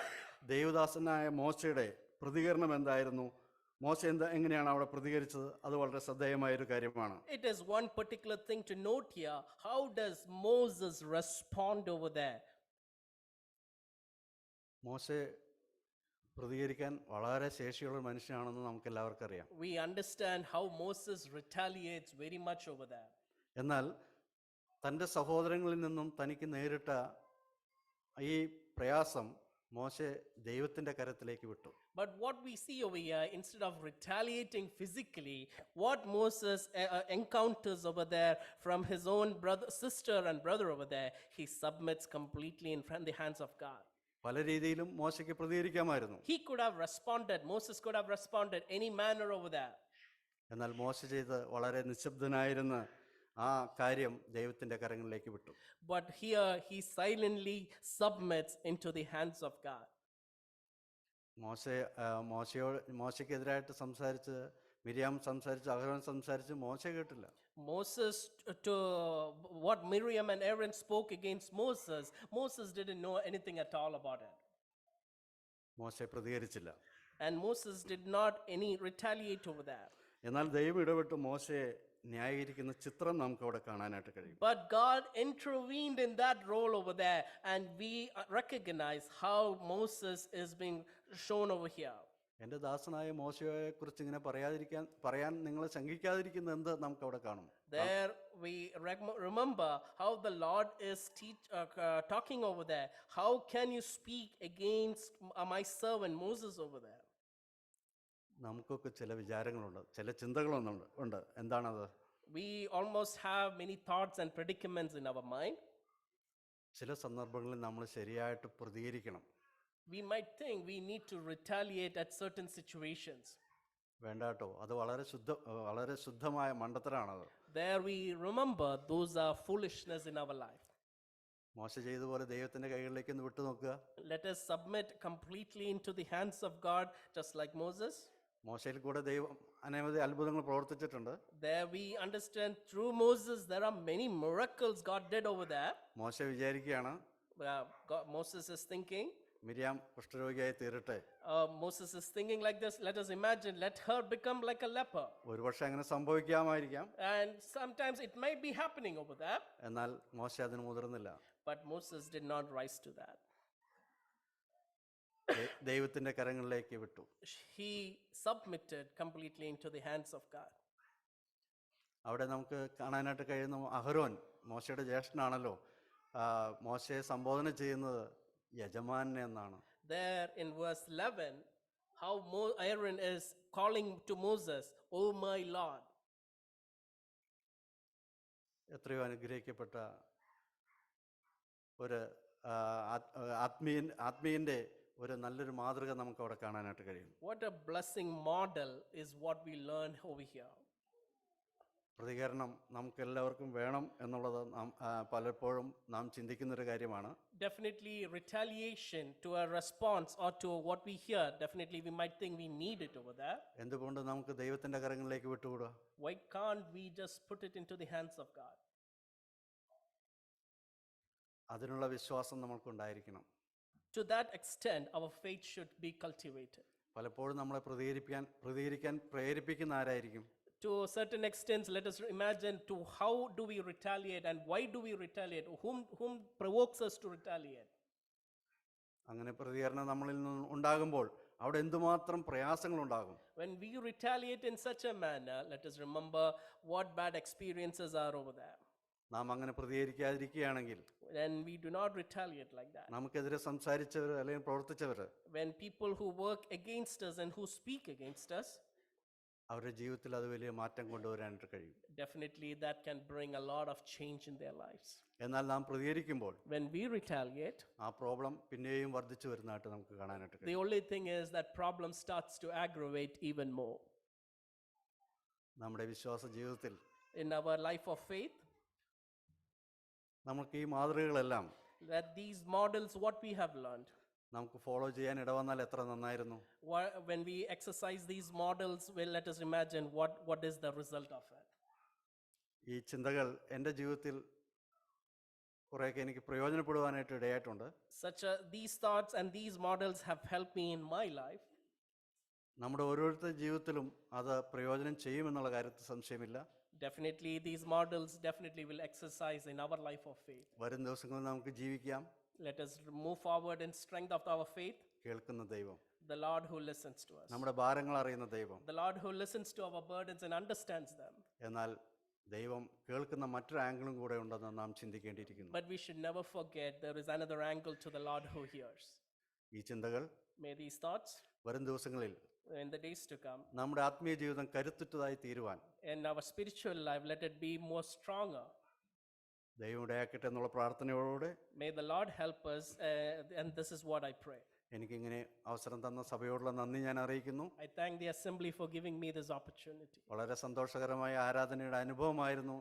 ദേവദാസനായ മോശയുടെ പ്രതികരണം എന്തായിരുന്നു, മോശ എങ്ങനെയാണ് അവിടെ പ്രതികരിച്ചത്, അത് വളരെ ശ്രദ്ധേയമായ ഒരു കാര്യമാണ്. It is one particular thing to note here. How does Moses respond over there? മോശ പ്രതികരിക്കാൻ വളരെ ശേഷിയുള്ള മനുഷ്യനാണെന്ന് നമുക്ക് എല്ലാവർക്കും അറിയാം. We understand how Moses retaliates very much over there. എന്നാൽ തൻ്റെ സഹോദരങ്ങളിൽ നിന്നും തനിക്ക് നേരിട്ട ഈ പ്രയാസം മോശെ ദൈവത്തിന്റെ കരത്തിലേക്ക് വിട്ടു. But what we see over here, instead of retaliating physically, what Moses encounters over there from his own sister and brother over there, he submits completely in the hands of God. പല രീതിയിലും മോശയ്ക്ക് പ്രതികരിക്കാമായിരുന്നു. He could have responded, Moses could have responded any manner over there. എന്നാൽ മോശ ചെയ്ത് വളരെ നിശബ്ദനായിരുന്ന ആ കാര്യം ദൈവത്തിന്റെ കരങ്ങളിലേക്ക് വിട്ടു. But here he silently submits into the hands of God. മോശയ്ക്കെതിരായിട്ട് സംസാരിച്ച് മിരിയാം സംസാരിച്ചു, അഹരോൻ സംസാരിച്ചു, മോശെ കേട്ടില്ല. Moses, to what Miriam and Aaron spoke against Moses, Moses didn't know anything at all about it. മോശെ പ്രതികരിച്ചില്ല. And Moses did not any retaliate over that. എന്നാൽ ദൈവം ഇടപെട്ട് മോശയെ ന്യായീകരിക്കുന്ന ചിത്രം നമുക്ക് അവിടെ കാണാനായിട്ട് കഴിയും. But God intervened in that role over there, and we recognize how Moses is being shown over here. എൻ്റെ ദാസനായ മോശയെ കുറിച്ച് ഇങ്ങനെ പറയാൻ നിങ്ങൾ ശങ്കിക്കാതിരിക്കുന്ന എന്ത് നമുക്ക് അവിടെ കാണും. There we remember how the Lord is talking over there. How can you speak against my servant Moses over there? നമുക്കൊക്കെ ചില വിചാരങ്ങളുണ്ട്, ചില ചിന്തകളൊന്നുണ്ട്. എന്താണത്? We almost have many thoughts and predicaments in our mind. ചില സന്ദർഭങ്ങളിൽ നമ്മൾ ശരിയായിട്ട് പ്രതികരിക്കണം. We might think we need to retaliate at certain situations. വേണ്ട കേട്ടോ, അത് വളരെ ശുദ്ധമായ മണ്ടത്തരാണത്. There we remember those are foolishness in our life. മോശ ചെയ്തതുപോലെ ദൈവത്തിന്റെ കൈകളിലേക്ക് ഒന്ന് വിട്ടു നോക്കുക. Let us submit completely into the hands of God, just like Moses. മോശയിൽ കൂടെ ദൈവം അനവധി അത്ഭുതങ്ങൾ പ്രവർത്തിച്ചിട്ടുണ്ട്. There we understand through Moses there are many miracles God did over there. മോശ വിചാരിക്കുകയാണ്, Moses is thinking, മിരിയാം കുഷ്ഠരോഗിയായി തീരട്ടെ. Moses is thinking like this, let us imagine, let her become like a leper. ഒരുപക്ഷെ അങ്ങനെ സംഭവിക്കാമായിരിക്കാം. And sometimes it might be happening over there. എന്നാൽ മോശ അതിന് മുതിർന്നില്ല. But Moses did not rise to that. ദൈവത്തിന്റെ കരങ്ങളിലേക്ക് വിട്ടു. He submitted completely into the hands of God. അവിടെ നമുക്ക് കാണാനായിട്ട് കഴിയുന്ന അഹരോൻ മോശയുടെ ജ്യേഷ്ഠനാണല്ലോ. മോശയെ സംബോധന ചെയ്യുന്നത് യജമാനെ എന്നാണ്. There in verse 11, how Aaron is calling to Moses, "Oh my Lord." എത്രയോ അനുഗ്രഹിക്കപ്പെട്ട ഒരു ആത്മീയന്റെ ഒരു നല്ലൊരു മാതൃക നമുക്ക് അവിടെ കാണാനായിട്ട് കഴിയും. What a blessing model is what we learn over here. പ്രതികരണം നമുക്ക് എല്ലാവർക്കും വേണം എന്നുള്ളത് പലപ്പോഴും നാം ചിന്തിക്കുന്നൊരു കാര്യമാണ്. Definitely retaliation to a response or to what we hear, definitely we might think we need it over there. എന്തുകൊണ്ട് നമുക്ക് ദൈവത്തിന്റെ കരങ്ങളിലേക്ക് വിട്ടുകൂടാ? Why can't we just put it into the hands of God? അതിനുള്ള വിശ്വാസം നമുക്കുണ്ടായിരിക്കണം. To that extent, our faith should be cultivated. പലപ്പോഴും നമ്മളെ പ്രതികരിക്കാൻ പ്രേരിപ്പിക്കുന്ന ആരായിരിക്കും? To a certain extent, let us imagine to how do we retaliate and why do we retaliate? Whom provokes us to retaliate? അങ്ങനെ പ്രതികരണം നമ്മളിൽ നിന്ന് ഉണ്ടാകുമ്പോൾ അവിടെ എന്തുമാത്രം പ്രയാസങ്ങളുണ്ടാകും. When we retaliate in such a manner, let us remember what bad experiences are over there. നാം അങ്ങനെ പ്രതികരിക്കാതിരിക്കുകയാണെങ്കിൽ, When we do not retaliate like that, നമുക്കെതിരെ സംസാരിച്ചവർ അല്ലെങ്കിൽ പ്രവർത്തിച്ചവർ, when people who work against us and who speak against us, അവരുടെ ജീവിതത്തിൽ അത് വലിയ മാറ്റം കൊണ്ടുവരാനായിട്ട് കഴിയും. definitely that can bring a lot of change in their lives. എന്നാൽ നാം പ്രതികരിക്കുമ്പോൾ When we retaliate, ആ പ്രോബ്ലം പിന്നെയും വർദ്ധിച്ചു വരുന്നതായിട്ട് നമുക്ക് കാണാനായിട്ട് the കഴിയും. only thing is that problem starts to aggravate even more. നമ്മുടെ വിശ്വാസ ജീവിതത്തിൽ In our life of faith, നമുക്ക് ഈ മാതൃകകളെല്ലാം that these models, what we have learned, നമുക്ക് ഫോളോ ചെയ്യാൻ ഇടവന്നാൽ എത്ര നന്നായിരുന്നു. when we exercise these models, well, let us imagine what is the result of it. ഈ ചിന്തകൾ എൻ്റെ ജീവിതത്തിൽ കുറേയൊക്കെ എനിക്ക് പ്രയോജനപ്പെടുവാനായിട്ട് ഇടയായിട്ടുണ്ട്. These thoughts and these models have helped me in my life. നമ്മുടെ ഓരോരുത്തരുടെ ജീവിതത്തിലും അത് പ്രയോജനം ചെയ്യുമെന്നുള്ള കാര്യത്തിൽ സംശയമില്ല. Definitely these models definitely will exercise in our life of faith. വരും ദിവസങ്ങളിൽ നമുക്ക് ജീവിക്കാം. Let us move forward in strength of our faith. കേൾക്കുന്ന ദൈവം, The Lord who listens to us. നമ്മുടെ ഭാരങ്ങൾ അറിയുന്ന ദൈവം. The Lord who listens to our burdens and understands them. എന്നാൽ ദൈവം കേൾക്കുന്ന മറ്റൊരു ആംഗിളും കൂടെ ഉണ്ടെന്ന് നാം ചിന്തിക്കേണ്ടിയിരിക്കുന്നു. But we should never forget there is another angle to the Lord who hears. ഈ ചിന്തകൾ May these thoughts വരും ദിവസങ്ങളിൽ in the days to come, നമ്മുടെ ആത്മീയ ജീവിതം കരുത്തുറ്റതായി തീരുവാൻ in our spiritual life, let it be more stronger. ദൈവം ഇടയാക്കട്ടെ എന്നുള്ള പ്രാർത്ഥനയോടെ May the Lord help us, and this is what I pray. എനിക്കിങ്ങനെ അവസരം തന്ന സഭയോടുള്ള നന്ദി ഞാൻ അറിയിക്കുന്നു. I thank the assembly for giving me this opportunity. വളരെ സന്തോഷകരമായ ആരാധനയുടെ അനുഭവമായിരുന്നു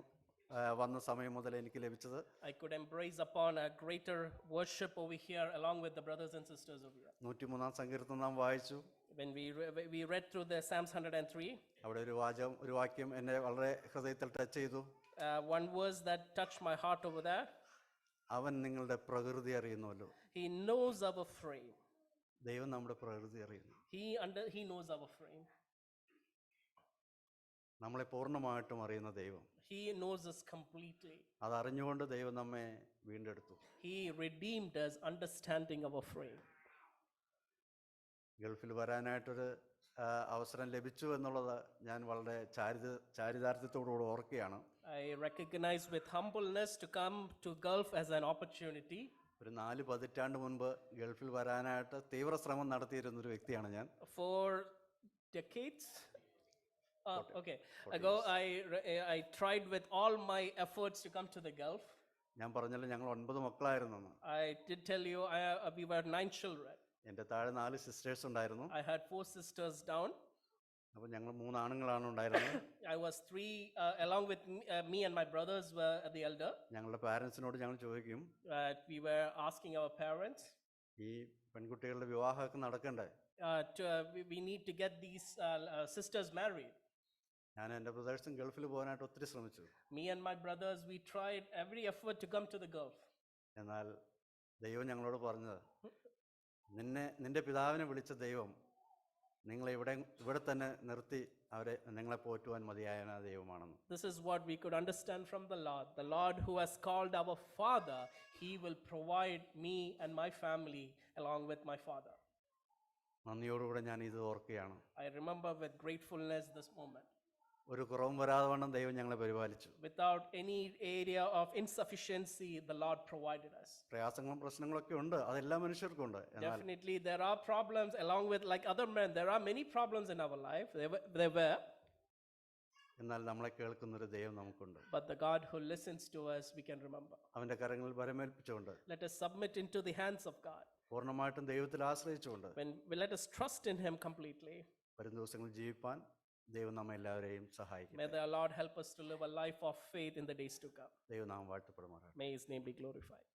വന്ന സമയം മുതൽ എനിക്ക് ലഭിച്ചത്. I could embrace upon a greater worship over here along with the brothers and sisters over here. 103-ാം സങ്കീർത്തനം നാം വായിച്ചു. When we read through the Psalms 103, അവിടെ ഒരു വാക്യം എന്നെ വളരെ ഹൃദയത്തിൽ ടച്ച് ചെയ്തു. one verse that touched my heart over there. അവൻ നിങ്ങളുടെ പ്രകൃതി അറിയുന്നുവല്ലോ. He knows our frame. ദൈവം നമ്മുടെ പ്രകൃതി അറിയുന്നു. He knows our frame. നമ്മളെ പൂർണ്ണമായിട്ടും അറിയുന്ന ദൈവം. He knows us completely. അതറിഞ്ഞുകൊണ്ട് ദൈവം നമ്മെ വീണ്ടെടുത്തു. He redeemed us, understanding our frame. ഗൾഫിൽ വരാനായിട്ടൊരു അവസരം ലഭിച്ചു എന്നുള്ളത് ഞാൻ വളരെ ചാരിതാർത്ഥ്യത്തോടുകൂടി ഓർക്കുകയാണ്. I recognize with humbleness to come to Gulf as an opportunity. ഒരു 4 പതിറ്റാണ്ട് മുൻപ് ഗൾഫിൽ വരാനായിട്ട് തീവ്ര ശ്രമം നടത്തിയിരുന്ന ഒരു വ്യക്തിയാണ് ഞാൻ. 4 decades ago, I tried with all my efforts to come to the Gulf. ഞാൻ പറഞ്ഞല്ലോ ഞങ്ങൾ 9 മക്കളായിരുന്നു. I did tell you we were 9 children. എൻ്റെ താഴെ 4 സിസ്റ്റേഴ്സ് ഉണ്ടായിരുന്നു. I had 4 sisters down. അപ്പോൾ ഞങ്ങൾ 3 ആണുങ്ങളാണ് ഉണ്ടായിരുന്നത്. I was 3 along with me and my brothers were the elder. ഞങ്ങളുടെ പാരൻസിനോട് ഞങ്ങൾ ചോദിക്കും, we were asking our parents, ഈ പെൺകുട്ടികളുടെ വിവാഹമൊക്കെ നടക്കണ്ടേ? we need to get these sisters married. ഞാൻ എൻ്റെ ബ്രദേഴ്സും ഗൾഫിൽ പോകാനായിട്ട് ഒത്തിരി ശ്രമിച്ചു. Me and my brothers, we tried every effort to come to the Gulf. എന്നാൽ ദൈവം ഞങ്ങളോട് പറഞ്ഞത്, നിന്റെ പിതാവിനെ വിളിച്ച ദൈവം നിങ്ങളെ ഇവിടെ തന്നെ നിർത്തി നിങ്ങളെ പോറ്റുവാൻ മതിയായ ദൈവമാണെന്ന്. This is what we could understand from the Lord. The Lord who has called our Father, He will provide me and my family along with my father. നന്ദിയോടുകൂടെ ഞാൻ ഇത് ഓർക്കുകയാണ്. I remember with gratefulness this moment. ഒരു കുറവും വരാതെ വണ്ണം ദൈവം ഞങ്ങളെ പരിപാലിച്ചു. Without any area of insufficiency, the Lord provided us. പ്രയാസങ്ങളും പ്രശ്നങ്ങളൊക്കെ ഉണ്ട്, അതെല്ലാ മനുഷ്യർക്കും ഉണ്ട്. Definitely there are problems along with like other men. There are many problems in our life. There were. എന്നാൽ നമ്മളെ കേൾക്കുന്ന ഒരു ദൈവം നമുക്കുണ്ട്. But the God who listens to us, we can remember. അവന്റെ കരങ്ങളിൽ ഭരമേൽപ്പിച്ചുകൊണ്ട് Let us submit into the hands of God. പൂർണ്ണമായിട്ടും ദൈവത്തിൽ ആശ്രയിച്ചുകൊണ്ട് Let us trust in Him completely. വരും ദിവസങ്ങളിൽ ജീവിപ്പാൻ ദൈവം നമ്മെ എല്ലാവരെയും സഹായിക്കട്ടെ. May the Lord help us to live a life of faith in the days to come. ദൈവനാമം വാഴ്ത്തപ്പെടുമാറാകട്ടെ. May His name be glorified.